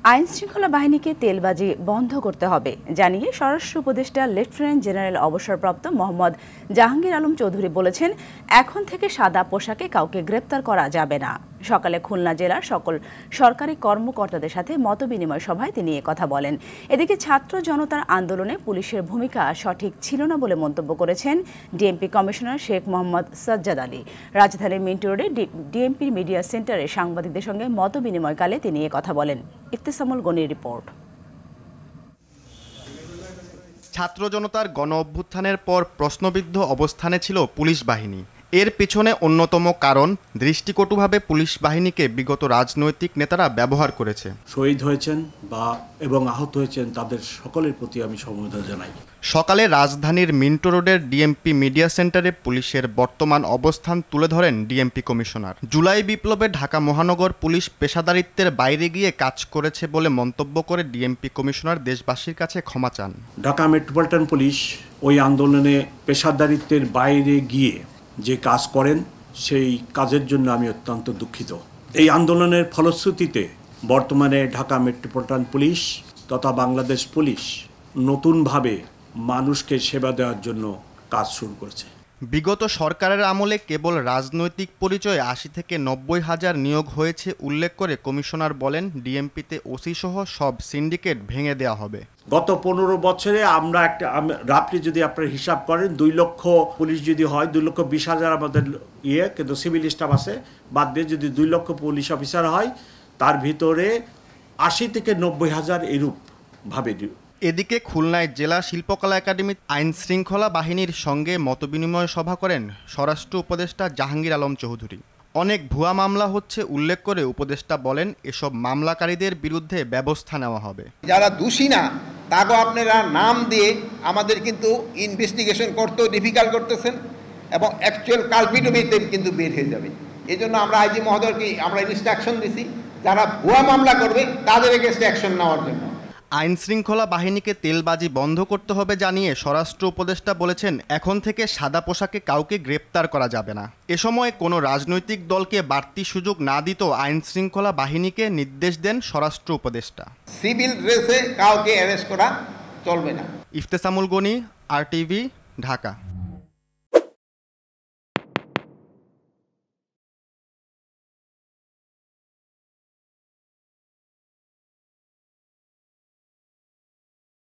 আইনশৃঙ্খলা বাহিনীকে তেলবাজি বন্ধ করতে হবে জানিয়ে স্বরাষ্ট্র উপদেষ্টা লেফটেন্যান্ট জেনারেল অবসরপ্রাপ্ত মোহাম্মদ জাহাঙ্গীর আলম চৌধুরী বলেছেন, এখন থেকে সাদা পোশাকে কাউকে গ্রেপ্তার করা যাবে না। সকালে খুলনা জেলার সকল সরকারি কর্মকর্তাদের সাথে মতবিনিময় সভায় তিনি কথা বলেন। এদিকে ছাত্র জনতার আন্দোলনে পুলিশের ভূমিকা সঠিক ছিল না বলে মন্তব্য করেছেন ডিএমপি কমিশনার শেখ মোহাম্মদ সাজ্জাদ আলী। রাজধানীর মিন্টো রোডে ডিএমপি মিডিয়া সেন্টারে সাংবাদিকদের সঙ্গে মতবিনিময়কালে তিনি কথা বলেন। ইফতেসামুল গনির রিপোর্ট। ছাত্র জনতার গণ অভ্যুত্থানের পর প্রশ্নবিদ্ধ অবস্থানে ছিল পুলিশ বাহিনী। এর পিছনে অন্যতম কারণ দৃষ্টিকটুভাবে পুলিশ বাহিনীকে বিগত রাজনৈতিক নেতারা ব্যবহার করেছে। শহীদ হয়েছেন এবং আহত হয়েছেন তাদের সকলের প্রতি আমি সমবেদনা জানাই। সকালে রাজধানীর মিন্টো রোডের ডিএমপি মিডিয়া সেন্টারে পুলিশের বর্তমান অবস্থান তুলে ধরেন ডিএমপি কমিশনার। জুলাই বিপ্লবে ঢাকা মহানগর পুলিশ পেশাদারিত্বের বাইরে গিয়ে কাজ করেছে বলে মন্তব্য করে ডিএমপি কমিশনার দেশবাসীর কাছে ক্ষমা চান। ঢাকা মেট্রোপলিটন পুলিশ ওই আন্দোলনে পেশাদারিত্বের বাইরে গিয়ে যে কাজ করেন সেই কাজের জন্য আমি অত্যন্ত দুঃখিত। এই আন্দোলনের ফলশ্রুতিতে বর্তমানে ঢাকা মেট্রোপলিটন পুলিশ তথা বাংলাদেশ পুলিশ নতুনভাবে মানুষকে সেবা দেওয়ার জন্য কাজ শুরু করেছে। বিগত সরকারের আমলে কেবল রাজনৈতিক পরিচয়ে ৮০ থেকে ৯০ হাজার নিয়োগ হয়েছে উল্লেখ করে কমিশনার বলেন, ডিএমপিতে ওসি সহ সব সিন্ডিকেট ভেঙে দেওয়া হবে। গত ১৫ বছরে আমরা রাফলি যদি আপনারা হিসাব করেন ২ লক্ষ পুলিশ যদি হয় ২,২০,০০০ আমাদের কিন্তু সিভিল স্টাফ আছে বাদ দিয়ে যদি ২ লক্ষ পুলিশ অফিসার হয় তার ভিতরে ৮০ থেকে ৯০ হাজার এরূপ ভাবে। এদিকে খুলনায় জেলা শিল্পকলা একাডেমি আইন শৃঙ্খলা বাহিনীর সঙ্গে মতবিনিময় সভা করেন স্বরাষ্ট্র উপদেষ্টা জাহাঙ্গীর আলম চৌধুরী। অনেক ভুয়া মামলা হচ্ছে উল্লেখ করে উপদেষ্টা বলেন, এসব মামলাকারীদের বিরুদ্ধে ব্যবস্থা নেওয়া হবে। যারা দোষী না তাকে আপনারা নাম দিয়ে আমাদের কিন্তু ইনভেস্টিগেশন করতেও ডিফিকাল্ট করতেছেন এবং অ্যাকচুয়াল কালপিটমিতে কিন্তু বের হয়ে যাবে। এই জন্য আমরা আইজি মহোদয়কে আমরা ইনস্ট্রাকশন দিছি যারা ভুয়া মামলা করবে তাদের এগেইনস্ট অ্যাকশন নেওয়ার জন্য। আইন শৃঙ্খলা বাহিনীকে তেলবাজি বন্ধ করতে হবে জানিয়ে স্বরাষ্ট্র উপদেষ্টা বলেছেন, এখন থেকে সাদা পোশাকে কাউকে গ্রেপ্তার করা যাবে না। এ সময় কোনো রাজনৈতিক দলকে বাড়তি সুযোগ না দিতেও আইন শৃঙ্খলা বাহিনীকে নির্দেশ দেন স্বরাষ্ট্র উপদেষ্টা। সিভিল ড্রেসে কাউকে অ্যারেস্ট করা চলবে না। ইফতেসামুল গনি, RTV, ঢাকা।